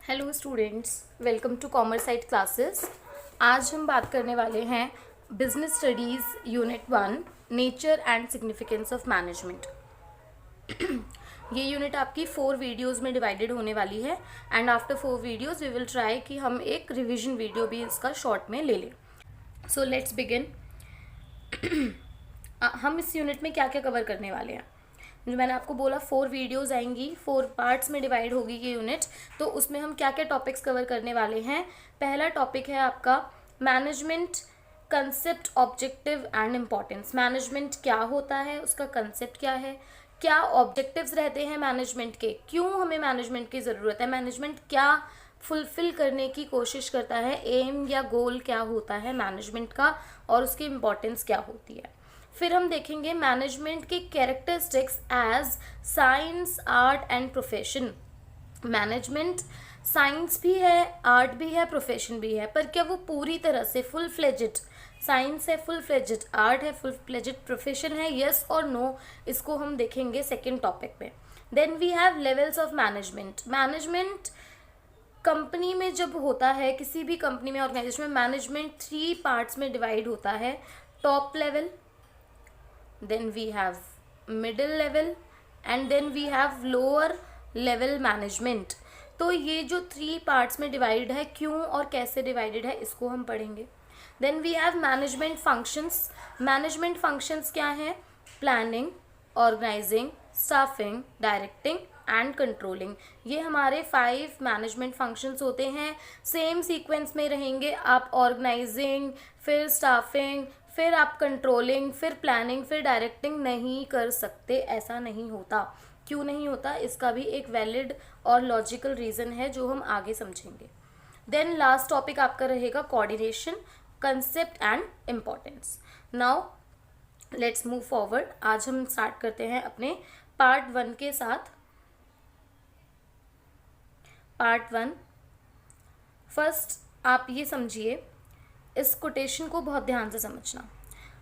Hello students, welcome to commerce site classes. आज हम बात करने वाले हैं business studies unit 1 nature and significance of management. ये यूनिट आपकी 4 वीडियोस में डिवाइडेड होने वाली है and after 4 videos we will try कि हम एक रिवीजन वीडियो भी इसका शॉर्ट में ले लें। So let's begin. हम इस यूनिट में क्या क्या कवर करने वाले हैं, जो मैंने आपको बोला 4 वीडियोस आएंगी, 4 पार्ट्स में डिवाइड होगी ये यूनिट। तो उसमें हम क्या क्या टॉपिक्स कवर करने वाले हैं। पहला टॉपिक है आपका management concept, objective and importance. Management क्या होता है, उसका कंसेप्ट क्या है, क्या ऑब्जेक्टिव्स रहते हैं मैनेजमेंट के, क्यों हमें मैनेजमेंट की ज़रूरत है, मैनेजमेंट क्या फुलफिल करने की कोशिश करता है, एम या गोल क्या होता है मैनेजमेंट का और उसकी इम्पॉर्टेंस क्या होती है। फिर हम देखेंगे मैनेजमेंट के characteristics as science, art and profession. Management science भी है, आर्ट भी है, प्रोफेशन भी है, पर क्या वो पूरी तरह से फुल फ्लेजेड साइंस है, फुल फ्लेजेड आर्ट है, फुल फ्लेजेड प्रोफेशन है, यस और नो, इसको हम देखेंगे सेकेंड टॉपिक में। Then we have levels of management. Management company में जब होता है, किसी भी कंपनी में, ऑर्गेनाइजेशन में, मैनेजमेंट 3 पार्ट्स में डिवाइड होता है। Top level, then we have middle level and then we have lower level management। तो ये जो 3 पार्ट्स में डिवाइड है, क्यों और कैसे डिवाइडेड है, इसको हम पढ़ेंगे। Then we have management functions. Management functions क्या हैं? Planning, organising, staffing, directing and controlling. ये हमारे 5 मैनेजमेंट फंक्शंस होते हैं। सेम सीक्वेंस में रहेंगे। आप ऑर्गेनाइजिंग, फिर स्टाफिंग, फिर आप कंट्रोलिंग, फिर प्लानिंग, फिर डायरेक्टिंग नहीं कर सकते, ऐसा नहीं होता। क्यों नहीं होता, इसका भी एक वैलिड और लॉजिकल रीज़न है जो हम आगे समझेंगे। देन लास्ट टॉपिक आपका रहेगा coordination, concept and importance. Now let's move forward. आज हम स्टार्ट करते हैं अपने पार्ट 1 के साथ। पार्ट 1 फर्स्ट आप ये समझिए, इस कोटेशन को बहुत ध्यान से समझना।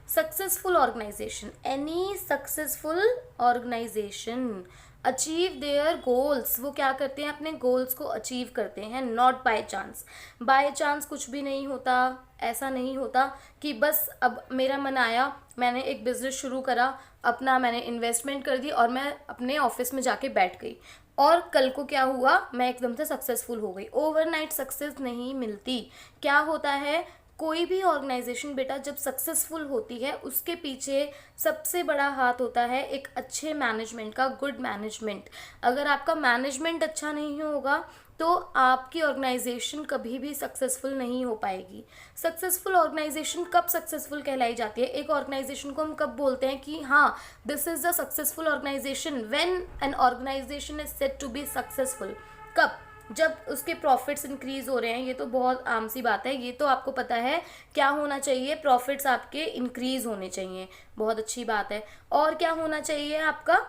Successful organisation, any successful organisation achieve their goals. वो क्या करते हैं, अपने गोल्स को अचीव करते हैं, not by chance. By chance कुछ भी नहीं होता। ऐसा नहीं होता कि बस अब मेरा मन आया, मैंने एक बिजनेस शुरू करा, अपना मैंने इन्वेस्टमेंट कर दी और मैं अपने ऑफिस में जाके बैठ गई और कल को क्या हुआ, मैं एकदम से सक्सेसफुल हो गई। ओवरनाइट सक्सेस नहीं मिलती। क्या होता है, कोई भी ऑर्गेनाइजेशन बेटा जब सक्सेसफुल होती है, उसके पीछे सबसे बड़ा हाथ होता है एक अच्छे मैनेजमेंट का, गुड मैनेजमेंट। अगर आपका मैनेजमेंट अच्छा नहीं होगा तो आपकी ऑर्गेनाइजेशन कभी भी सक्सेसफुल नहीं हो पाएगी। सक्सेसफुल ऑर्गेनाइजेशन कब सक्सेसफुल कहलाई जाती है, एक ऑर्गेनाइजेशन को हम कब बोलते हैं कि हाँ this is a successful organisation, when an organisation is said to be successful. कब? जब उसके प्रॉफिट्स इंक्रीज हो रहे हैं। ये तो बहुत आम सी बात है, ये तो आपको पता है। क्या होना चाहिए, प्रॉफिट्स आपके इंक्रीज होने चाहिए, बहुत अच्छी बात है। और क्या होना चाहिए आपका,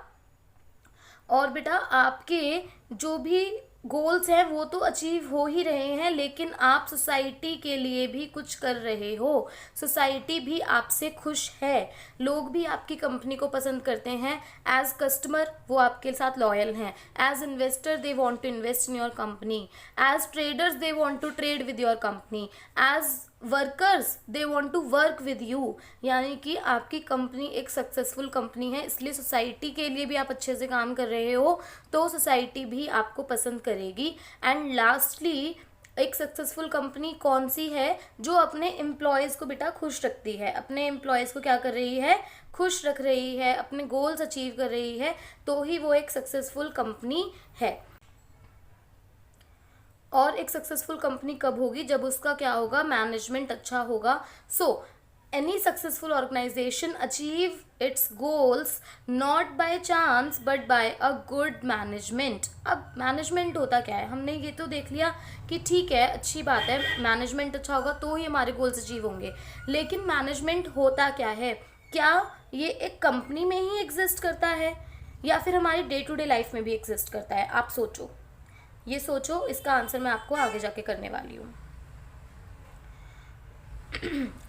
और बेटा आपके जो भी गोल्स हैं वो तो अचीव हो ही रहे हैं, लेकिन आप सोसाइटी के लिए भी कुछ कर रहे हो, सोसाइटी भी आपसे खुश है, लोग भी आपकी कंपनी को पसंद करते हैं। एज कस्टमर वो आपके साथ लॉयल हैं, as investor they want to invest in your company, as traders they want to trade with your company, as workers they want to work with you. यानी कि आपकी कंपनी एक सक्सेसफुल कंपनी है, इसलिए सोसाइटी के लिए भी आप अच्छे से काम कर रहे हो तो सोसाइटी भी आपको पसंद करेगी। एंड लास्टली, एक सक्सेसफुल कंपनी कौन सी है, जो अपने एम्प्लॉयज़ को बेटा खुश रखती है, अपने एम्प्लॉयज़ को क्या कर रही है, खुश रख रही है, अपने गोल्स अचीव कर रही है, तो ही वो एक सक्सेसफुल कंपनी है। और एक सक्सेसफुल कंपनी कब होगी, जब उसका क्या होगा, मैनेजमेंट अच्छा होगा। So any successful organisation achieve its goals not by chance but by a good management. अब मैनेजमेंट होता क्या है, हमने ये तो देख लिया कि ठीक है, अच्छी बात है, मैनेजमेंट अच्छा होगा तो ही हमारे गोल्स अचीव होंगे, लेकिन मैनेजमेंट होता क्या है, क्या ये एक कंपनी में ही एग्जिस्ट करता है या फिर हमारी डे टू डे लाइफ में भी एग्जिस्ट करता है? आप सोचो, ये सोचो, इसका आंसर मैं आपको आगे जाके करने वाली हूँ।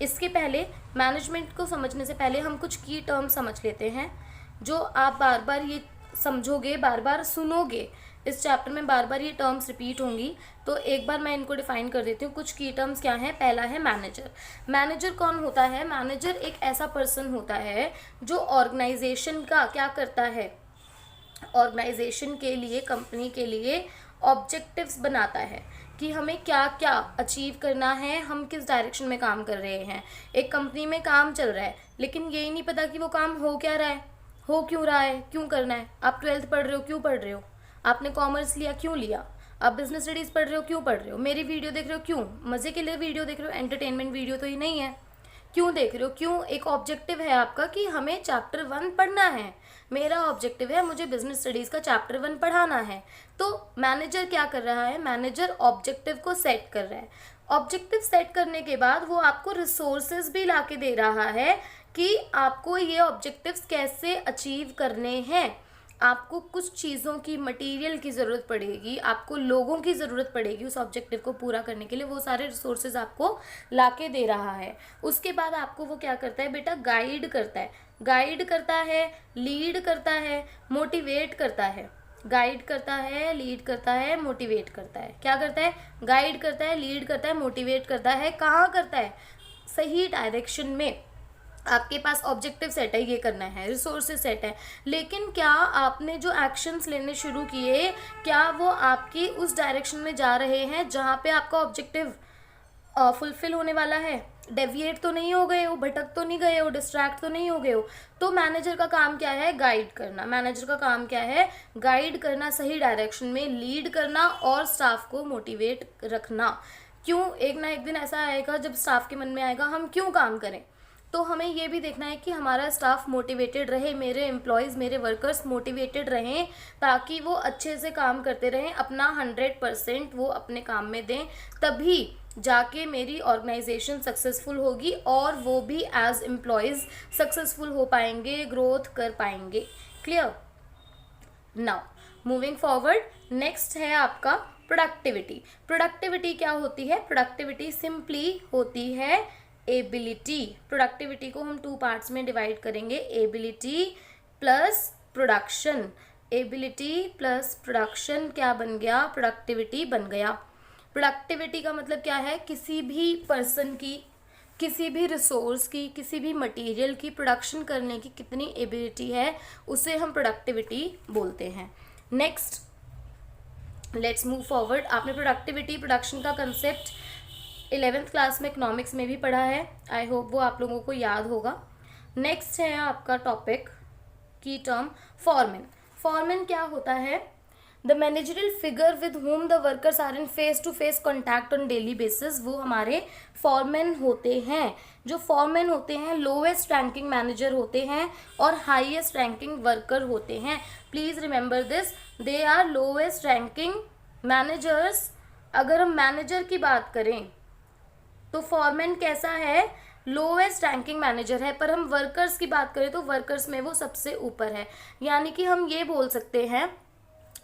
इसके पहले, मैनेजमेंट को समझने से पहले हम कुछ की टर्म समझ लेते हैं, जो आप बार बार ये समझोगे, बार बार सुनोगे इस चैप्टर में बार बार ये टर्म्स रिपीट होंगी, तो एक बार मैं इनको डिफाइन कर देती हूँ। कुछ की टर्म्स क्या हैं? पहला है मैनेजर। मैनेजर कौन होता है? मैनेजर एक ऐसा पर्सन होता है जो ऑर्गेनाइजेशन का क्या करता है, ऑर्गेनाइजेशन के लिए, कंपनी के लिए ऑब्जेक्टिव्स बनाता है कि हमें क्या क्या अचीव करना है, हम किस डायरेक्शन में काम कर रहे हैं। एक कंपनी में काम चल रहा है लेकिन यही नहीं पता कि वो काम हो क्या रहा है, हो क्यों रहा है, क्यों करना है। आप 12th पढ़ रहे हो, क्यों पढ़ रहे हो? आपने कॉमर्स लिया, क्यों लिया? आप बिजनेस स्टडीज़ पढ़ रहे हो, क्यों पढ़ रहे हो? मेरी वीडियो देख रहे हो, क्यों? मज़े के लिए वीडियो देख रहे हो, एंटरटेनमेंट वीडियो तो ये नहीं है। क्यों देख रहे हो? क्यों? एक ऑब्जेक्टिव है आपका कि हमें चैप्टर 1 पढ़ना है। मेरा ऑब्जेक्टिव है मुझे बिजनेस स्टडीज़ का चैप्टर 1 पढ़ाना है। तो मैनेजर क्या कर रहा है? मैनेजर ऑब्जेक्टिव को सेट कर रहा है। ऑब्जेक्टिव सेट करने के बाद वो आपको रिसोर्सेज भी ला के दे रहा है कि आपको ये ऑब्जेक्टिव्स कैसे अचीव करने हैं। आपको कुछ चीज़ों की, मटेरियल की ज़रूरत पड़ेगी, आपको लोगों की ज़रूरत पड़ेगी उस ऑब्जेक्टिव को पूरा करने के लिए। वो सारे रिसोर्सेज आपको लाके दे रहा है। उसके बाद आपको वो क्या करता है बेटा? गाइड करता है। गाइड करता है, लीड करता है, मोटिवेट करता है। गाइड करता है, लीड करता है, मोटिवेट करता है। क्या करता है? गाइड करता है, लीड करता है, मोटिवेट करता है। कहाँ करता है? सही डायरेक्शन में। आपके पास ऑब्जेक्टिव सेट है, ये करना है, रिसोर्सेज सेट है, लेकिन क्या आपने जो एक्शंस लेने शुरू किए, क्या वो आपकी उस डायरेक्शन में जा रहे हैं जहाँ पे आपका ऑब्जेक्टिव फुलफिल होने वाला है? डेविएट तो नहीं हो गए हो, भटक तो नहीं गए हो, डिस्ट्रैक्ट तो नहीं हो गए हो? तो मैनेजर का काम क्या है? गाइड करना। मैनेजर का काम क्या है? गाइड करना, सही डायरेक्शन में लीड करना और स्टाफ को मोटिवेट रखना। क्यों? एक ना एक दिन ऐसा आएगा जब स्टाफ के मन में आएगा हम क्यों काम करें। तो हमें ये भी देखना है कि हमारा स्टाफ मोटिवेटेड रहे, मेरे एम्प्लॉयज़, मेरे वर्कर्स मोटिवेटेड रहें, ताकि वो अच्छे से काम करते रहें, अपना 100% वो अपने काम में दें। तभी जाके मेरी ऑर्गेनाइजेशन सक्सेसफुल होगी और वो भी एज एम्प्लॉयज़ सक्सेसफुल हो पाएंगे, ग्रोथ कर पाएंगे। Clear? Now moving forward, next है आपका प्रोडक्टिविटी। प्रोडक्टिविटी क्या होती है? प्रोडक्टिविटी सिंपली होती है एबिलिटी। प्रोडक्टिविटी को हम 2 पार्ट्स में डिवाइड करेंगे, ability plus production. Ability plus production क्या बन गया? प्रोडक्टिविटी बन गया। प्रोडक्टिविटी का मतलब क्या है? किसी भी पर्सन की, किसी भी रिसोर्स की, किसी भी मटेरियल की प्रोडक्शन करने की कितनी एबिलिटी है, उसे हम प्रोडक्टिविटी बोलते हैं। Next, let's move forward. आपने प्रोडक्टिविटी, प्रोडक्शन का कंसेप्ट 11th क्लास में इकोनॉमिक्स में भी पढ़ा है। आई होप वो आप लोगों को याद होगा। नेक्स्ट है आपका टॉपिक, की टर्म, फॉरमैन। फॉरमैन क्या होता है? The managerial figure with whom the workers are in face to face contact on daily basis, वो हमारे फॉरमैन होते हैं। जो फॉरमैन होते हैं लोवेस्ट रैंकिंग मैनेजर होते हैं और हाईएस्ट रैंकिंग वर्कर होते हैं। Please remember this, they are lowest ranking managers. अगर हम मैनेजर की बात करें तो फॉरमैन कैसा है? लोवेस्ट रैंकिंग मैनेजर है। पर हम वर्कर्स की बात करें तो वर्कर्स में वो सबसे ऊपर है। यानी कि हम ये बोल सकते हैं,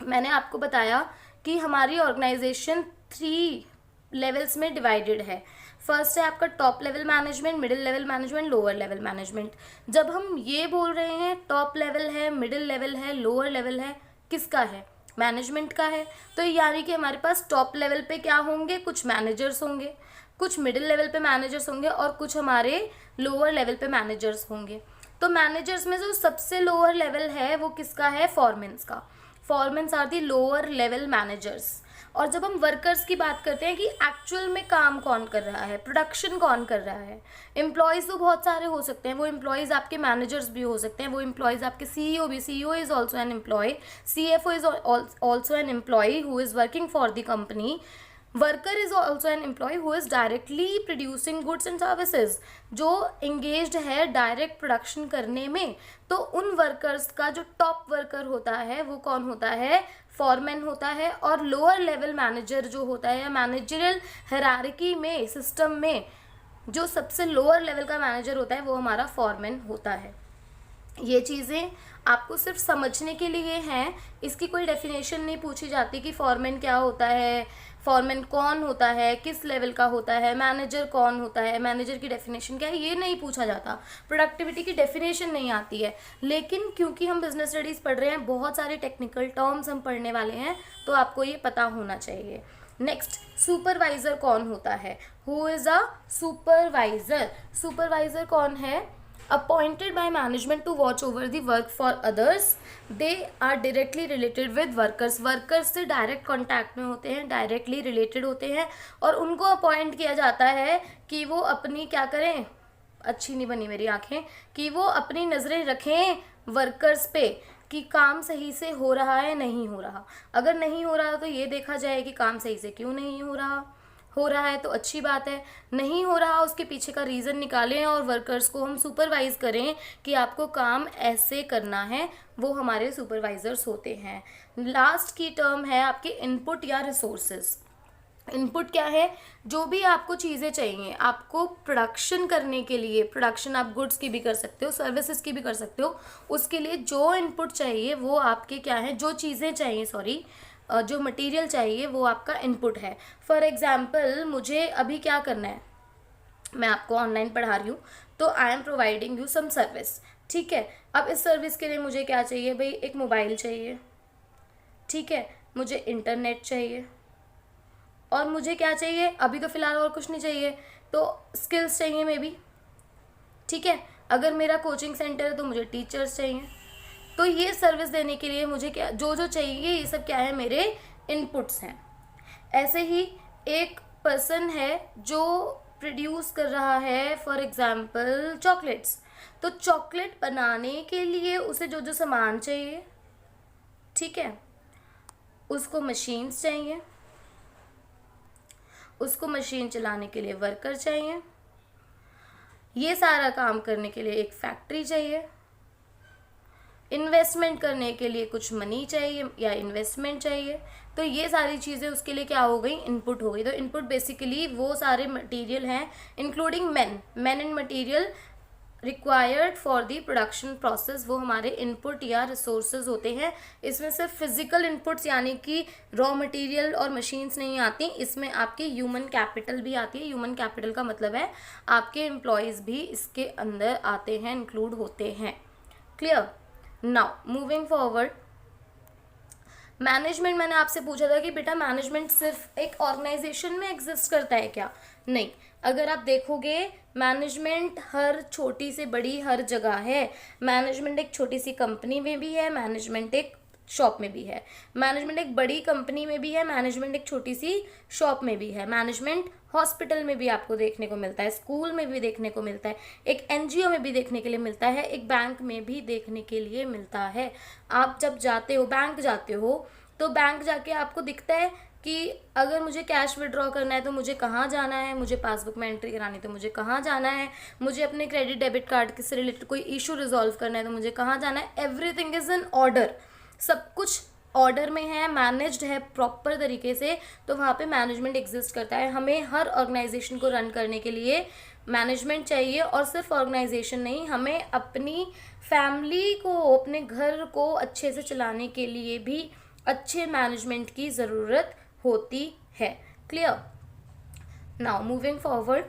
मैंने आपको बताया कि हमारी ऑर्गेनाइजेशन 3 लेवल्स में डिवाइडेड है। फर्स्ट है आपका top level management, middle level management, lower level management. जब हम ये बोल रहे हैं टॉप लेवल है, मिडिल लेवल है, लोअर लेवल है, किसका है? मैनेजमेंट का है। तो यानी कि हमारे पास टॉप लेवल पे क्या होंगे? कुछ मैनेजर्स होंगे, कुछ मिडिल लेवल पे मैनेजर्स होंगे और कुछ हमारे लोअर लेवल पे मैनेजर्स होंगे। तो मैनेजर्स में जो सबसे लोअर लेवल है वो किसका है? फॉरमैन्स का। Foremen are the lower level managers. और जब हम वर्कर्स की बात करते हैं कि एक्चुअल में काम कौन कर रहा है, प्रोडक्शन कौन कर रहा है, एम्प्लॉयज़ तो बहुत सारे हो सकते हैं, वो एम्प्लॉयज़ आपके मैनेजर्स भी हो सकते हैं, वो एम्प्लॉयज़ आपके सीईओ भी, CEO is also an employee, CFO is also an employee who is working for the company. Worker is also an employee who is directly producing goods and services, जो engaged है direct production करने में। तो उन workers का जो top worker होता है वो कौन होता है? फॉरमैन होता है। और लोअर लेवल मैनेजर जो होता है, मैनेजरियल हायरार्की में, सिस्टम में जो सबसे लोअर लेवल का मैनेजर होता है वो हमारा फॉरमैन होता है। ये चीज़ें आपको सिर्फ समझने के लिए हैं, इसकी कोई डेफिनेशन नहीं पूछी जाती कि फॉरमैन क्या होता है, फॉरमैन कौन होता है, किस लेवल का होता है, मैनेजर कौन होता है, मैनेजर की डेफिनेशन क्या है, ये नहीं पूछा जाता। प्रोडक्टिविटी की डेफिनेशन नहीं आती है। लेकिन क्योंकि हम बिजनेस स्टडीज़ पढ़ रहे हैं, बहुत सारे टेक्निकल टर्म्स हम पढ़ने वाले हैं, तो आपको ये पता होना चाहिए। नेक्स्ट, सुपरवाइजर कौन होता है? Who is a supervisor? Supervisor कौन है? Appointed by management to watch over the work for others. They are directly related with workers. Workers से डायरेक्ट कॉन्टैक्ट में होते हैं, डायरेक्टली रिलेटेड होते हैं, और उनको अपॉइंट किया जाता है कि वो अपनी क्या करें, अच्छी नहीं बनी मेरी आंखें, कि वो अपनी नज़रें रखें वर्कर्स पे कि काम सही से हो रहा है नहीं हो रहा। अगर नहीं हो रहा तो ये देखा जाए कि काम सही से क्यों नहीं हो रहा है तो अच्छी बात है। नहीं हो रहा उसके पीछे का रीज़न निकालें और वर्कर्स को हम सुपरवाइज़ करें कि आपको काम ऐसे करना है, वो हमारे सुपरवाइज़र्स होते हैं। लास्ट की टर्म है आपके इनपुट या रिसोर्सेज। इनपुट क्या है? जो भी आपको चीज़ें चाहिए आपको प्रोडक्शन करने के लिए, प्रोडक्शन आप गुड्स की भी कर सकते हो, सर्विसेज की भी कर सकते हो, उसके लिए जो इनपुट चाहिए वो आपके क्या है, जो चीज़ें चाहिए, सॉरी, जो मटेरियल चाहिए वो आपका इनपुट है। फॉर एग्जांपल मुझे अभी क्या करना है, मैं आपको ऑनलाइन पढ़ा रही हूँ, तो I am providing you some service, ठीक है। अब इस सर्विस के लिए मुझे क्या चाहिए भाई? एक मोबाइल चाहिए, ठीक है, मुझे इंटरनेट चाहिए, और मुझे क्या चाहिए? अभी तो फ़िलहाल और कुछ नहीं चाहिए, तो स्किल्स चाहिए मे बी, ठीक है। अगर मेरा कोचिंग सेंटर है तो मुझे टीचर्स चाहिए। तो ये सर्विस देने के लिए मुझे क्या जो जो चाहिए, ये सब क्या है, मेरे इनपुट्स हैं। ऐसे ही एक पर्सन है जो प्रोड्यूस कर रहा है फॉर एग्जांपल चॉकलेट्स, तो चॉकलेट बनाने के लिए उसे जो जो सामान चाहिए, ठीक है, उसको मशीन्स चाहिए, उसको मशीन चलाने के लिए वर्कर चाहिए, ये सारा काम करने के लिए एक फैक्ट्री चाहिए, इन्वेस्टमेंट करने के लिए कुछ मनी चाहिए या इन्वेस्टमेंट चाहिए। तो ये सारी चीज़ें उसके लिए क्या हो गई? इनपुट हो गई। तो इनपुट बेसिकली वो सारे मटेरियल हैं including man and material required for the production process, वो हमारे इनपुट या रिसोर्सेज होते हैं। इसमें सिर्फ फिजिकल इनपुट्स यानी कि रॉ मटेरियल और मशीन्स नहीं आती, इसमें आपकी ह्यूमन कैपिटल भी आती है। ह्यूमन कैपिटल का मतलब है आपके एम्प्लॉयज़ भी इसके अंदर आते हैं, इंक्लूड होते हैं। Clear? Now moving forward, management, मैंने आपसे पूछा था कि बेटा मैनेजमेंट सिर्फ एक ऑर्गेनाइजेशन में एग्जिस्ट करता है क्या? नहीं, अगर आप देखोगे मैनेजमेंट हर छोटी से बड़ी हर जगह है। मैनेजमेंट एक छोटी सी कंपनी में भी है, मैनेजमेंट एक शॉप में भी है, मैनेजमेंट एक बड़ी कंपनी में भी है, मैनेजमेंट एक छोटी सी शॉप में भी है, मैनेजमेंट हॉस्पिटल में भी आपको देखने को मिलता है, स्कूल में भी देखने को मिलता है, एक एनजीओ में भी देखने के लिए मिलता है, एक बैंक में भी देखने के लिए मिलता है। आप जब जाते हो, बैंक जाते हो, तो बैंक जाके आपको दिखता है कि अगर मुझे कैश विड्रॉ करना है तो मुझे कहाँ जाना है, मुझे पासबुक में एंट्री करानी है तो मुझे कहाँ जाना है, मुझे अपने क्रेडिट डेबिट कार्ड से रिलेटेड कोई इशू रिजॉल्व करना है तो मुझे कहाँ जाना है। एवरीथिंग इज़ इन ऑर्डर, सब कुछ ऑर्डर में है, मैनेज्ड है प्रॉपर तरीके से। तो वहाँ पे मैनेजमेंट एग्जिस्ट करता है। हमें हर ऑर्गेनाइजेशन को रन करने के लिए मैनेजमेंट चाहिए, और सिर्फ ऑर्गेनाइजेशन नहीं, हमें अपनी फैमिली को, अपने घर को अच्छे से चलाने के लिए भी अच्छे मैनेजमेंट की ज़रूरत होती है। क्लियर? नाउ मूविंग फॉरवर्ड,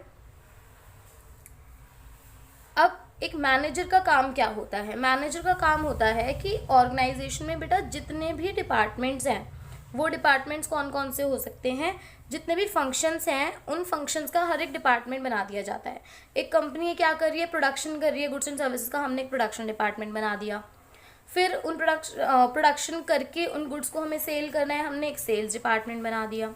अब एक मैनेजर का काम क्या होता है? मैनेजर का काम होता है कि ऑर्गेनाइजेशन में बेटा जितने भी डिपार्टमेंट्स हैं, वो डिपार्टमेंट्स कौन कौन से हो सकते हैं, जितने भी फंक्शंस हैं उन फंक्शंस का हर एक डिपार्टमेंट बना दिया जाता है। एक कंपनी क्या कर रही है? प्रोडक्शन कर रही है गुड्स एंड सर्विसेज का, हमने एक प्रोडक्शन डिपार्टमेंट बना दिया। फिर उन प्रोडक्शन करके उन गुड्स को हमें सेल करना है, हमने एक सेल्स डिपार्टमेंट बना दिया।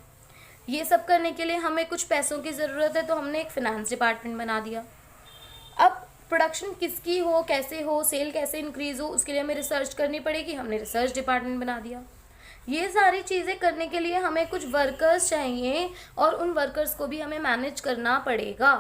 ये सब करने के लिए हमें कुछ पैसों की ज़रूरत है तो हमने एक फिनेंस डिपार्टमेंट बना दिया। अब प्रोडक्शन किसकी हो, कैसे हो, सेल कैसे इंक्रीज़ हो, उसके लिए हमें रिसर्च करनी पड़ेगी, हमने रिसर्च डिपार्टमेंट बना दिया। ये सारी चीज़ें करने के लिए हमें कुछ वर्कर्स चाहिए, और उन वर्कर्स को भी हमें मैनेज करना पड़ेगा।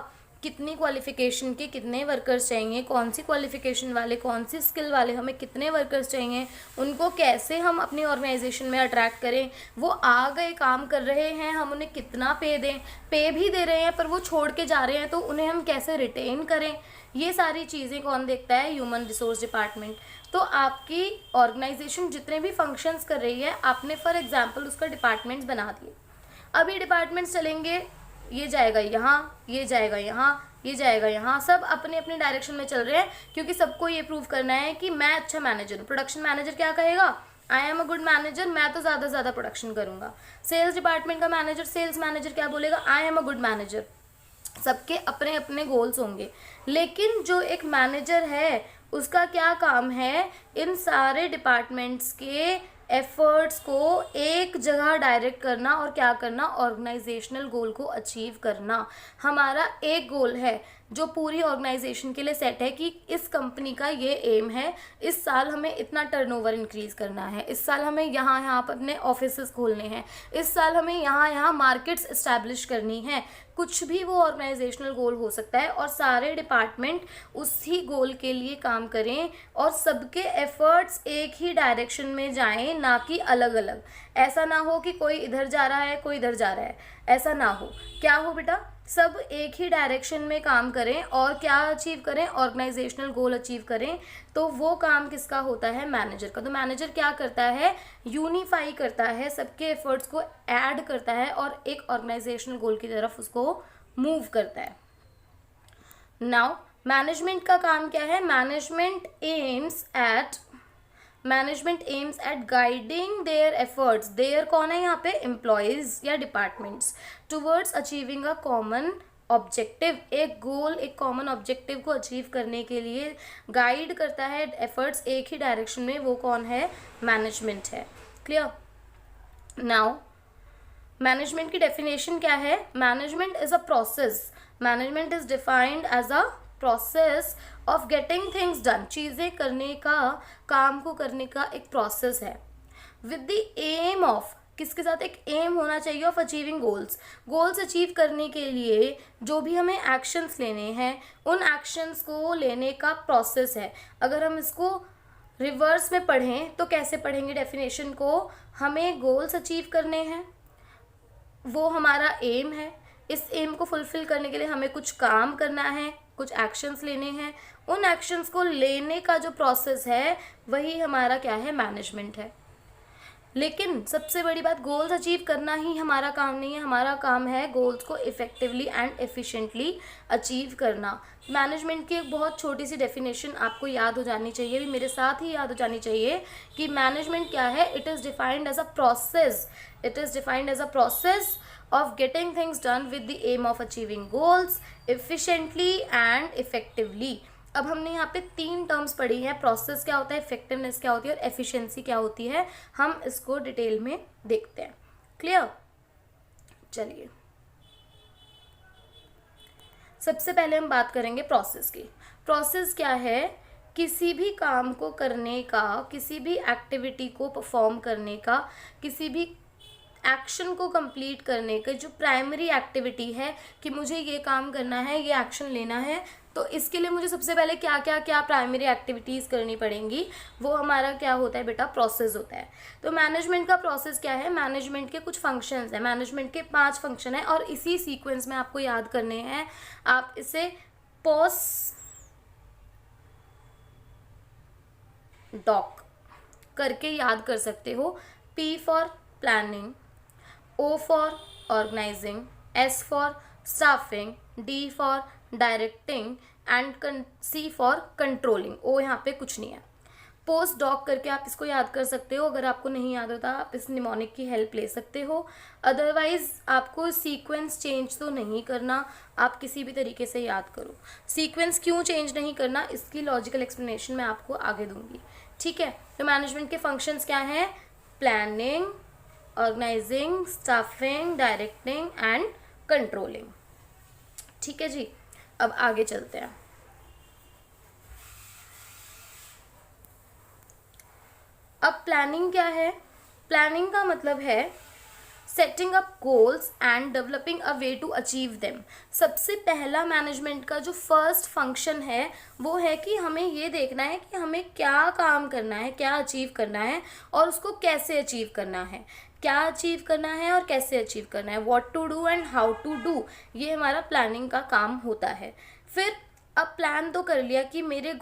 कितनी क्वालिफ़िकेशन के कितने वर्कर्स चाहिए, कौन सी क्वालिफ़िकेशन वाले, कौन सी स्किल वाले, हमें कितने वर्कर्स चाहिए, उनको कैसे हम अपनी ऑर्गेनाइजेशन में अट्रैक्ट करें, वो आ गए काम कर रहे हैं, हम उन्हें कितना पे दें, पे भी दे रहे हैं पर वो छोड़ के जा रहे हैं तो उन्हें हम कैसे रिटेन करें, ये सारी चीज़ें कौन देखता है? Human resource department. तो आपकी ऑर्गेनाइजेशन जितने भी फंक्शंस कर रही है, आपने फॉर एग्जांपल उसका डिपार्टमेंट्स बना दिए। अभी डिपार्टमेंट्स चलेंगे, ये जाएगा यहाँ, ये जाएगा यहाँ, ये जाएगा यहाँ, सब अपने अपने डायरेक्शन में चल रहे हैं, क्योंकि सबको ये प्रूव करना है कि मैं अच्छा मैनेजर हूँ। प्रोडक्शन मैनेजर क्या कहेगा, I am a good manager, मैं तो ज़्यादा से ज़्यादा प्रोडक्शन करूँगा। सेल्स डिपार्टमेंट का मैनेजर, सेल्स मैनेजर क्या बोलेगा, I am a good manager. सबके अपने अपने गोल्स होंगे, लेकिन जो एक मैनेजर है उसका क्या काम है, इन सारे डिपार्टमेंट्स के एफर्ट्स को एक जगह डायरेक्ट करना और क्या करना, ऑर्गेनाइजेशनल गोल को अचीव करना। हमारा एक गोल है जो पूरी ऑर्गेनाइजेशन के लिए सेट है कि इस कंपनी का ये एम है, इस साल हमें इतना टर्नओवर इंक्रीज करना है, इस साल हमें यहाँ पर अपने ऑफिसेस खोलने हैं, इस साल हमें यहाँ मार्केट्स इस्टेब्लिश करनी है। कुछ भी वो ऑर्गेनाइजेशनल गोल हो सकता है और सारे डिपार्टमेंट उसी गोल के लिए काम करें और सबके एफर्ट्स एक ही डायरेक्शन में जाएं, ना कि अलग अलग। ऐसा ना हो कि कोई इधर जा रहा है कोई इधर जा रहा है, ऐसा ना हो। क्या हो बेटा, सब एक ही डायरेक्शन में काम करें और क्या अचीव करें, ऑर्गेनाइजेशनल गोल अचीव करें। तो वो काम किसका होता है, मैनेजर का। तो मैनेजर क्या करता है, यूनिफाई करता है, सबके एफर्ट्स को ऐड करता है और एक ऑर्गेनाइजेशनल गोल की तरफ उसको मूव करता है। नाउ मैनेजमेंट का काम क्या है, management aims at guiding their efforts, their कौन है यहाँ पे, एम्प्लॉयज या departments, towards achieving a common objective. एक गोल, एक कॉमन ऑब्जेक्टिव को अचीव करने के लिए गाइड करता है एफर्ट्स एक ही डायरेक्शन में, वो कौन है, मैनेजमेंट है। क्लियर। नाउ मैनेजमेंट की डेफिनेशन क्या है, management is a process, management is defined as a process of getting things done, चीज़ें करने का, काम को करने का एक प्रोसेस है, विद द एम ऑफ, किसके साथ, एक एम होना चाहिए, of achieving goals. Goals achieve करने के लिए जो भी हमें एक्शंस लेने हैं, उन एक्शंस को लेने का प्रोसेस है। अगर हम इसको रिवर्स में पढ़ें तो कैसे पढ़ेंगे डेफिनेशन को, हमें गोल्स अचीव करने हैं, वो हमारा एम है, इस एम को फुलफिल करने के लिए हमें कुछ काम करना है, कुछ एक्शंस लेने हैं, उन एक्शंस को लेने का जो प्रोसेस है वही हमारा क्या है, मैनेजमेंट है। लेकिन सबसे बड़ी बात, गोल्स अचीव करना ही हमारा काम नहीं है, हमारा काम है गोल्स को इफेक्टिवली एंड एफिशिएंटली अचीव करना। मैनेजमेंट की एक बहुत छोटी सी डेफिनेशन आपको याद हो जानी चाहिए, भी मेरे साथ ही याद हो जानी चाहिए कि मैनेजमेंट क्या है, it is defined as a process, it is defined as a process of getting things done with the aim of achieving goals efficiently and effectively। अब हमने यहाँ पे 3 टर्म्स पढ़ी हैं, प्रोसेस क्या होता है, इफेक्टिवनेस क्या होती है और एफिशिएंसी क्या होती है। हम इसको डिटेल में देखते हैं। क्लियर। चलिए सबसे पहले हम बात करेंगे प्रोसेस की। प्रोसेस क्या है, किसी भी काम को करने का, किसी भी एक्टिविटी को परफॉर्म करने का, किसी भी एक्शन को कंप्लीट करने का जो प्राइमरी एक्टिविटी है कि मुझे ये काम करना है, ये एक्शन लेना है, तो इसके लिए मुझे सबसे पहले क्या क्या क्या प्राइमरी एक्टिविटीज़ करनी पड़ेंगी, वो हमारा क्या होता है बेटा, प्रोसेस होता है। तो मैनेजमेंट का प्रोसेस क्या है, मैनेजमेंट के कुछ फंक्शंस हैं, मैनेजमेंट के 5 फंक्शन हैं और इसी सीक्वेंस में आपको याद करने हैं। आप इसे पॉज डॉक करके याद कर सकते हो। P for planning, O for organizing, S for staffing, D for directing and C for controlling। O यहाँ पे कुछ नहीं है। पोस्ट डॉक करके आप इसको याद कर सकते हो, अगर आपको नहीं याद होता आप इस निमोनिक की हेल्प ले सकते हो। अदरवाइज आपको सीक्वेंस चेंज तो नहीं करना, आप किसी भी तरीके से याद करो। सीक्वेंस क्यों चेंज नहीं करना, इसकी लॉजिकल एक्सप्लेनेशन मैं आपको आगे दूंगी। ठीक है। तो मैनेजमेंट के फंक्शंस क्या हैं, planning, organising, staffing, directing and controlling. ठीक है जी। अब आगे चलते हैं। अब प्लानिंग क्या है, प्लानिंग का मतलब है setting up goals and developing a way to achieve them. सबसे पहला मैनेजमेंट का जो फर्स्ट फंक्शन है वो है कि हमें ये देखना है कि हमें क्या काम करना है, क्या अचीव करना है और उसको कैसे अचीव करना है, क्या अचीव करना है और कैसे अचीव करना है, what to do and how to do, ये हमारा प्लानिंग का काम होता है। फिर अब प्लान तो कर लिया कि मेरा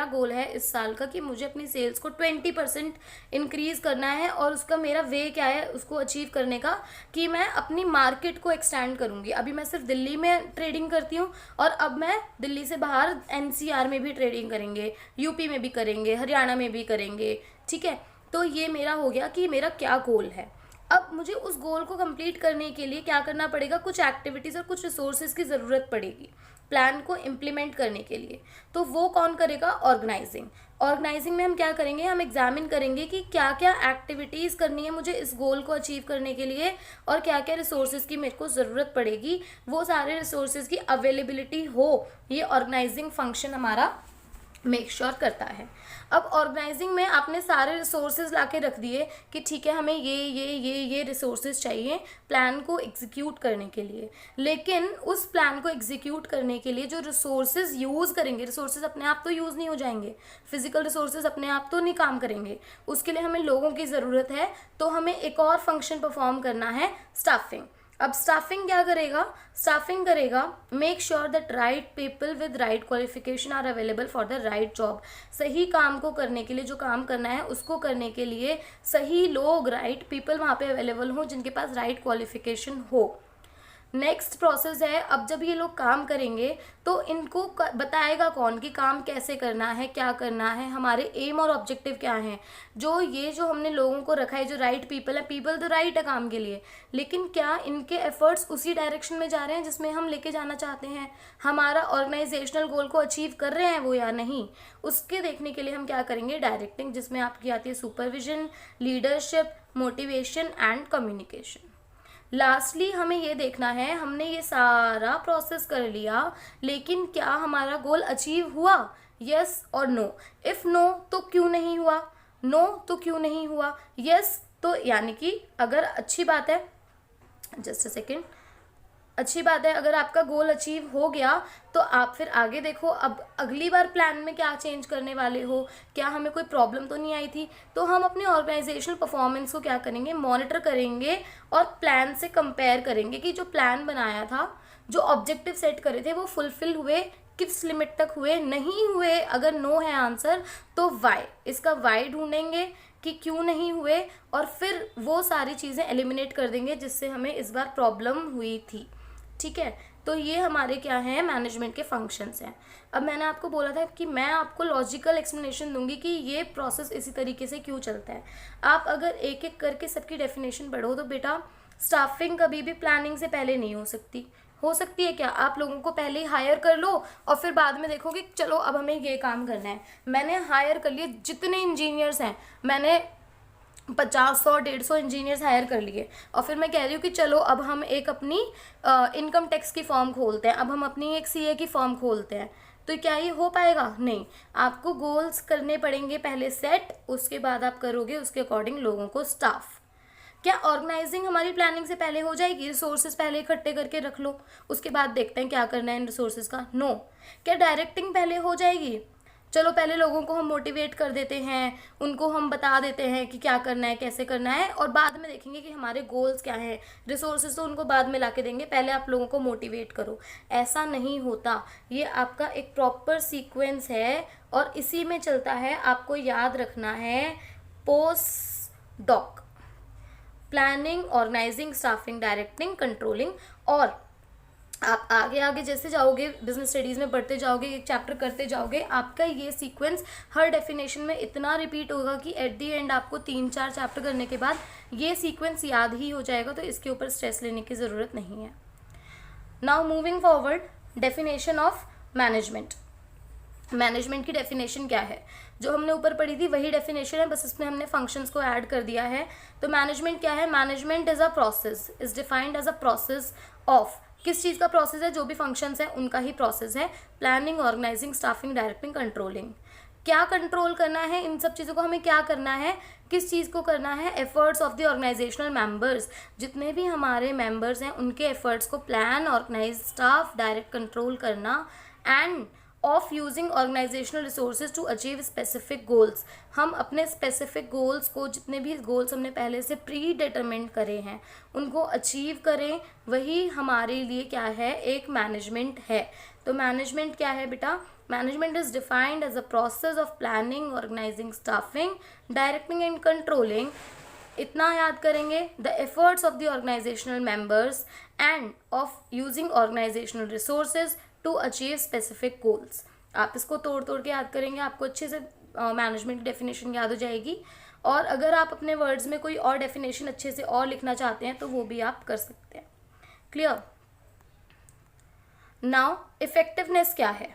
गोल है इस साल का कि मुझे अपनी सेल्स को 20% इंक्रीज़ करना है, और उसका मेरा वे क्या है उसको अचीव करने का, कि मैं अपनी मार्केट को एक्सटेंड करूँगी। अभी मैं सिर्फ दिल्ली में ट्रेडिंग करती हूँ, और अब मैं दिल्ली से बाहर एनसीआर में भी ट्रेडिंग करेंगे, यूपी में भी करेंगे, हरियाणा में भी करेंगे, ठीक है। तो ये मेरा हो गया कि मेरा क्या गोल है। अब मुझे उस गोल को कंप्लीट करने के लिए क्या करना पड़ेगा, कुछ एक्टिविटीज़ और कुछ रिसोर्सेज की ज़रूरत पड़ेगी प्लान को इम्प्लीमेंट करने के लिए। तो वो कौन करेगा, ऑर्गेनाइजिंग में हम क्या करेंगे, हम एग्जामिन करेंगे कि क्या क्या एक्टिविटीज़ करनी है मुझे इस गोल को अचीव करने के लिए, और क्या क्या रिसोर्सेज की मेरे को ज़रूरत पड़ेगी, वो सारे रिसोर्सेज की अवेलेबिलिटी हो, ये ऑर्गेनाइजिंग फंक्शन हमारा मेक श्योर करता है। अब ऑर्गेनाइजिंग में आपने सारे रिसोर्सेज लाके रख दिए कि ठीक है हमें ये रिसोर्सेज चाहिए प्लान को एग्जीक्यूट करने के लिए, लेकिन उस प्लान को एग्जीक्यूट करने के लिए जो रिसोर्सेज यूज़ करेंगे, रिसोर्सेज अपने आप तो यूज़ नहीं हो जाएंगे, फिजिकल रिसोर्सेज अपने आप तो नहीं काम करेंगे, उसके लिए हमें लोगों की ज़रूरत है। तो हमें एक और फंक्शन परफॉर्म करना है, स्टाफिंग। अब स्टाफिंग क्या करेगा, स्टाफिंग करेगा make sure that right people with right qualification are available for the right job. सही काम को करने के लिए, जो काम करना है उसको करने के लिए सही लोग, राइट पीपल वहाँ पे अवेलेबल हो जिनके पास राइट क्वालिफिकेशन हो। नेक्स्ट प्रोसेस है, अब जब ये लोग काम करेंगे तो इनको बताएगा कौन कि काम कैसे करना है, क्या करना है, हमारे एम और ऑब्जेक्टिव क्या हैं। जो हमने लोगों को रखा है, जो राइट पीपल है, पीपल तो राइट है काम के लिए, लेकिन क्या इनके एफर्ट्स उसी डायरेक्शन में जा रहे हैं जिसमें हम लेके जाना चाहते हैं, हमारा ऑर्गेनाइजेशनल गोल को अचीव कर रहे हैं वो या नहीं, उसके देखने के लिए हम क्या करेंगे, डायरेक्टिंग, जिसमें आपकी आती है supervision, leadership, motivation and communication. Lastly हमें ये देखना है, हमने ये सारा प्रोसेस कर लिया लेकिन क्या हमारा गोल अचीव हुआ, यस और नो। इफ़ नो तो क्यों नहीं हुआ, नो तो क्यों नहीं हुआ, यस तो यानी कि अगर अच्छी बात है, जस्ट अ सेकेंड, अच्छी बात है अगर आपका गोल अचीव हो गया तो आप फिर आगे देखो अब अगली बार प्लान में क्या चेंज करने वाले हो, क्या हमें कोई प्रॉब्लम तो नहीं आई थी। तो हम अपने ऑर्गेनाइजेशनल परफॉर्मेंस को क्या करेंगे, मॉनिटर करेंगे और प्लान से कंपेयर करेंगे कि जो प्लान बनाया था, जो ऑब्जेक्टिव सेट करे थे वो फुलफिल हुए, किस लिमिट तक हुए, नहीं हुए। अगर नो है आंसर तो वाई, इसका वाई ढूंढेंगे कि क्यों नहीं हुए, और फिर वो सारी चीज़ें एलिमिनेट कर देंगे जिससे हमें इस बार प्रॉब्लम हुई थी, ठीक है। तो ये हमारे क्या हैं, मैनेजमेंट के फंक्शंस हैं। अब मैंने आपको बोला था कि मैं आपको लॉजिकल एक्सप्लेनेशन दूंगी कि ये प्रोसेस इसी तरीके से क्यों चलता है। आप अगर एक एक करके सबकी डेफिनेशन पढ़ो तो बेटा स्टाफिंग कभी भी प्लानिंग से पहले नहीं हो सकती। हो सकती है क्या, आप लोगों को पहले ही हायर कर लो और फिर बाद में देखो कि चलो अब हमें ये काम करना है। मैंने हायर कर लिए जितने इंजीनियर्स हैं, मैंने 50, 100, 150 इंजीनियर्स हायर कर लिए, और फिर मैं कह रही हूँ कि चलो अब हम एक अपनी इनकम टैक्स की फॉर्म खोलते हैं, अब हम अपनी एक सीए की फॉर्म खोलते हैं। तो क्या ये हो पाएगा, नहीं। आपको गोल्स करने पड़ेंगे पहले सेट, उसके बाद आप करोगे उसके अकॉर्डिंग लोगों को स्टाफ। क्या ऑर्गेनाइजिंग हमारी प्लानिंग से पहले हो जाएगी, रिसोर्सेज पहले इकट्ठे करके रख लो उसके बाद देखते हैं क्या करना है इन रिसोर्सेज का, नो। क्या डायरेक्टिंग पहले हो जाएगी, चलो पहले लोगों को हम मोटिवेट कर देते हैं, उनको हम बता देते हैं कि क्या करना है, कैसे करना है, और बाद में देखेंगे कि हमारे गोल्स क्या हैं, रिसोर्सेज तो उनको बाद में लाके देंगे, पहले आप लोगों को मोटिवेट करो। ऐसा नहीं होता, ये आपका एक प्रॉपर सीक्वेंस है और इसी में चलता है। आपको याद रखना है post doc, planning, organising, staffing, directing, controlling. और आप आगे आगे जैसे जाओगे, बिजनेस स्टडीज़ में पढ़ते जाओगे, एक चैप्टर करते जाओगे, आपका ये सीक्वेंस हर डेफिनेशन में इतना रिपीट होगा कि एट दी एंड आपको 3-4 चैप्टर करने के बाद ये सीक्वेंस याद ही हो जाएगा। तो इसके ऊपर स्ट्रेस लेने की ज़रूरत नहीं है। Now moving forward, definition of management. Management की डेफिनेशन क्या है, जो हमने ऊपर पढ़ी थी वही डेफिनेशन है, बस इसमें हमने फंक्शंस को ऐड कर दिया है। तो मैनेजमेंट क्या है, management is a process, is defined as a process of, किस चीज़ का प्रोसेस है, जो भी फंक्शंस हैं उनका ही प्रोसेस है, planning, organising, staffing, directing, controlling. क्या कंट्रोल करना है, इन सब चीज़ों को हमें क्या करना है, किस चीज़ को करना है, efforts of the organisational members, जितने भी हमारे मेंबर्स हैं उनके एफर्ट्स को plan, organise, staff, direct, control करना। And of using organisational resources to achieve specific goals. हम अपने स्पेसिफिक गोल्स को, जितने भी गोल्स हमने पहले से प्री डिटरमिन करे हैं, उनको अचीव करें, वही हमारे लिए क्या है, एक मैनेजमेंट है। तो मैनेजमेंट क्या है बेटा? Management is defined as a process of planning, organising, staffing, directing and controlling, इतना याद करेंगे, the efforts of the organisational members and of using organisational resources to achieve specific goals. आप इसको तोड़ तोड़ के याद करेंगे, आपको अच्छे से मैनेजमेंट की डेफिनेशन याद हो जाएगी। और अगर आप अपने वर्ड्स में कोई और डेफिनेशन अच्छे से और लिखना चाहते हैं तो वो भी आप कर सकते हैं। क्लियर? नाउ इफेक्टिवनेस क्या है?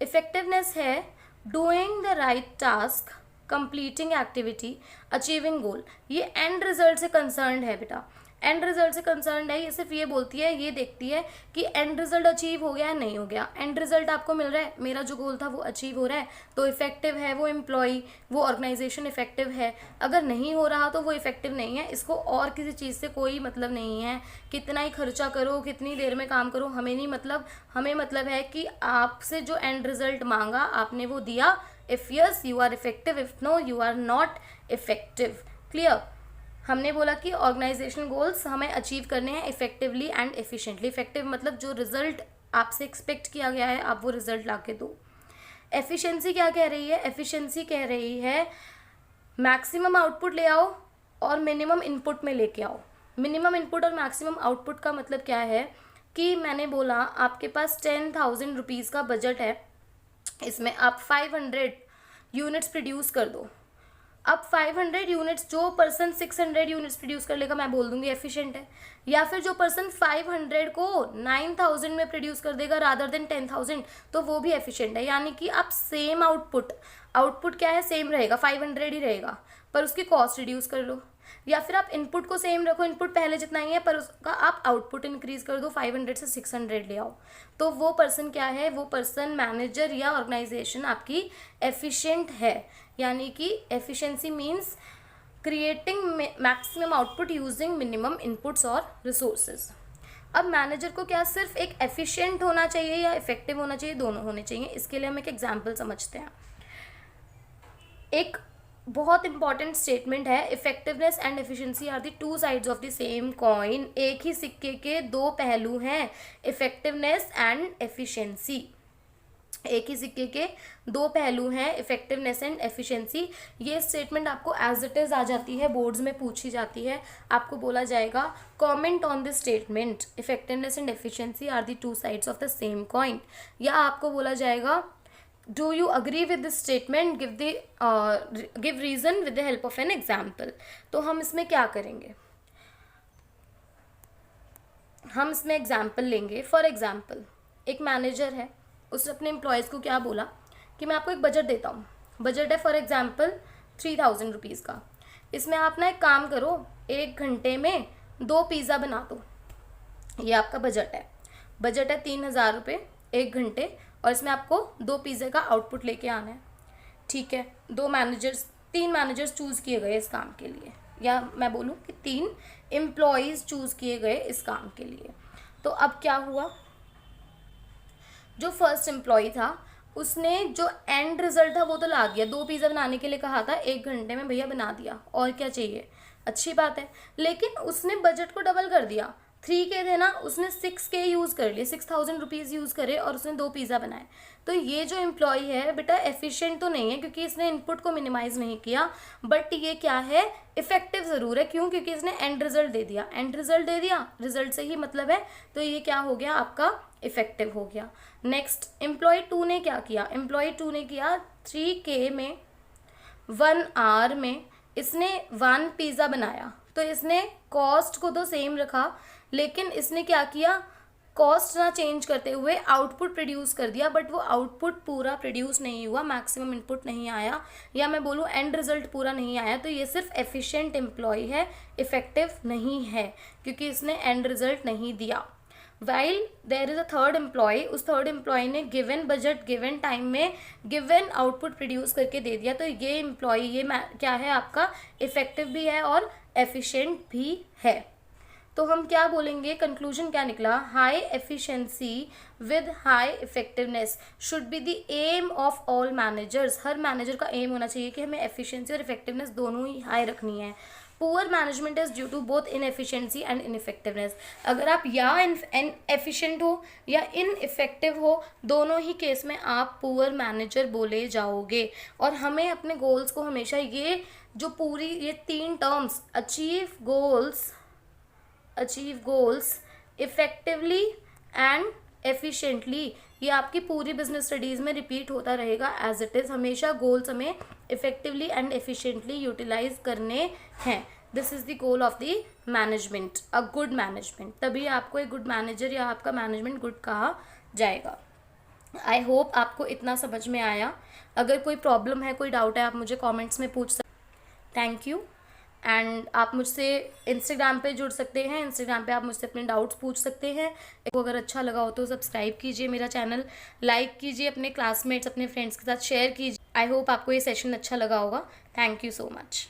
इफेक्टिवनेस है doing the right task, completing activity, achieving goal. ये एंड रिजल्ट से कंसर्न्ड है बेटा, एंड रिजल्ट से कंसर्न्ड है। ये सिर्फ ये बोलती है, ये देखती है कि एंड रिजल्ट अचीव हो गया है, नहीं हो गया। एंड रिजल्ट आपको मिल रहा है, मेरा जो गोल था वो अचीव हो रहा है, तो इफेक्टिव है वो एम्प्लॉई, वो ऑर्गेनाइजेशन इफेक्टिव है। अगर नहीं हो रहा तो वो इफेक्टिव नहीं है। इसको और किसी चीज़ से कोई मतलब नहीं है, कितना ही खर्चा करो, कितनी देर में काम करो, हमें नहीं मतलब। हमें मतलब है कि आपसे जो एंड रिजल्ट मांगा आपने वो दिया। If yes you are effective, if no you are not effective. Clear? हमने बोला कि ऑर्गेनाइजेशनल गोल्स हमें अचीव करने हैं इफेक्टिवली एंड एफिशिएंटली। इफेक्टिव मतलब जो रिजल्ट आपसे एक्सपेक्ट किया गया है आप वो रिजल्ट ला के दो। एफिशिएंसी क्या कह रही है? एफिशिएंसी कह रही है मैक्सिमम आउटपुट ले आओ और मिनिमम इनपुट में लेके आओ। मिनिमम इनपुट और मैक्सिमम आउटपुट का मतलब क्या है कि मैंने बोला आपके पास 10,000 रुपीज़ का बजट है, इसमें आप 500 यूनिट्स प्रोड्यूस कर दो। अब 500 यूनिट्स, जो पर्सन 600 यूनिट्स प्रोड्यूस कर लेगा मैं बोल दूंगी एफिशिएंट है। या फिर जो पर्सन 500 को 9,000 में प्रोड्यूस कर देगा रादर देन 10,000, तो वो भी एफिशिएंट है। यानी कि आप सेम आउटपुट क्या है, सेम रहेगा, 500 ही रहेगा, पर उसकी कॉस्ट रिड्यूस कर लो। या फिर आप इनपुट को सेम रखो, इनपुट पहले जितना ही है पर उसका आप आउटपुट इंक्रीज कर दो, 500 से 600 ले आओ। तो वो पर्सन क्या है, वो पर्सन मैनेजर या ऑर्गेनाइजेशन आपकी एफिशिएंट है। यानी कि efficiency means creating maximum output using minimum inputs और रिसोर्सेज। अब मैनेजर को क्या सिर्फ एक एफिशिएंट होना चाहिए या इफेक्टिव होना चाहिए? दोनों होने चाहिए। इसके लिए हम एक एग्जाम्पल समझते हैं। एक बहुत इंपॉर्टेंट स्टेटमेंट है, effectiveness and efficiency are the two sides of the same coin. एक ही सिक्के के दो पहलू हैं, इफेक्टिवनेस एंड एफिशिएंसी। एक ही सिक्के के दो पहलू हैं, इफेक्टिवनेस एंड एफिशिएंसी। ये स्टेटमेंट आपको एज इट इज आ जाती है, बोर्ड्स में पूछी जाती है। आपको बोला जाएगा comment on this statement, effectiveness and efficiency are the two sides of the same coin. या आपको बोला जाएगा do you agree with this statement, give reason with the help of an example. तो हम इसमें क्या करेंगे, हम इसमें एग्जाम्पल लेंगे। फॉर एग्जाम्पल एक मैनेजर है, उसने अपने एम्प्लॉयज़ को क्या बोला कि मैं आपको एक बजट देता हूँ। बजट है फॉर एग्जाम्पल 3,000 रुपीज़ का। इसमें आप ना एक काम करो, 1 घंटे में 2 पिज़्ज़ा बना दो। ये आपका बजट है। बजट है 3,000 रुपये 1 घंटे, और इसमें आपको 2 पिज़्ज़ा का आउटपुट लेके आना है। ठीक है, 3 मैनेजर्स चूज़ किए गए इस काम के लिए, या मैं बोलूँ कि 3 एम्प्लॉयज़ चूज़ किए गए इस काम के लिए। तो अब क्या हुआ, जो फर्स्ट एम्प्लॉय था उसने जो एंड रिजल्ट था वो तो ला दिया, 2 पिज़्ज़ा बनाने के लिए कहा था, 1 घंटे में भैया बना दिया, और क्या चाहिए, अच्छी बात है। लेकिन उसने बजट को डबल कर दिया, 3K थे ना, उसने 6K यूज़ कर लिए, 6,000 रुपीज़ यूज़ करे और उसने 2 पिज़्ज़ा बनाए। तो ये जो एम्प्लॉय है बेटा एफिशिएंट तो नहीं है, क्योंकि इसने इनपुट को मिनिमाइज़ नहीं किया, बट ये क्या है, इफेक्टिव ज़रूर है। क्यों? क्योंकि इसने एंड रिजल्ट दे दिया। एंड रिजल्ट दे दिया, रिजल्ट से ही मतलब है, तो ये क्या हो गया, आपका इफेक्टिव हो गया। नेक्स्ट एम्प्लॉय 2 ने क्या किया, एम्प्लॉय 2 ने किया 3K में 1 आवर में इसने 1 पिज़्ज़ा बनाया। तो इसने कॉस्ट को तो सेम रखा, लेकिन इसने क्या किया, कॉस्ट ना चेंज करते हुए आउटपुट प्रोड्यूस कर दिया, बट वो आउटपुट पूरा प्रोड्यूस नहीं हुआ, मैक्सिमम इनपुट नहीं आया, या मैं बोलूँ एंड रिजल्ट पूरा नहीं आया। तो ये सिर्फ एफिशिएंट एम्प्लॉय है, इफेक्टिव नहीं है, क्योंकि इसने एंड रिजल्ट नहीं दिया। While there is a third employee, उस थर्ड एम्प्लॉय ने गिवन बजट, गिवन टाइम में गिवन आउटपुट प्रोड्यूस करके दे दिया। तो ये एम्प्लॉय, ये क्या है, आपका इफेक्टिव भी है और एफिशिएंट भी है। तो हम क्या बोलेंगे, कंक्लूजन क्या निकला, high efficiency with high effectiveness should be the aim of all managers. हर मैनेजर का एम होना चाहिए कि हमें एफिशिएंसी और इफेक्टिवनेस दोनों ही हाई रखनी है। Poor management is due to both inefficiency and ineffectiveness. अगर आप या एफिशिएंट हो या इनइफेक्टिव हो, दोनों ही केस में आप पुअर मैनेजर बोले जाओगे। और हमें अपने गोल्स को हमेशा ये जो पूरी ये 3 terms, achieve goals effectively and efficiently, ये आपकी पूरी बिजनेस स्टडीज़ में रिपीट होता रहेगा एज इट इज़। हमेशा गोल्स हमें इफेक्टिवली एंड एफिशिएंटली यूटिलाइज करने हैं। This is the goal of the management, a good management. तभी आपको एक गुड मैनेजर या आपका मैनेजमेंट गुड कहा जाएगा। आई होप आपको इतना समझ में आया। अगर कोई प्रॉब्लम है, कोई डाउट है, आप मुझे कॉमेंट्स में पूछ सकते। Thank you. एंड आप मुझसे इंस्टाग्राम पे जुड़ सकते हैं, इंस्टाग्राम पे आप मुझसे अपने डाउट्स पूछ सकते हैं। आपको अगर अच्छा लगा हो तो सब्सक्राइब कीजिए मेरा चैनल, लाइक कीजिए, अपने क्लासमेट्स अपने फ्रेंड्स के साथ शेयर कीजिए। आई होप आपको ये सेशन अच्छा लगा होगा। Thank you so much.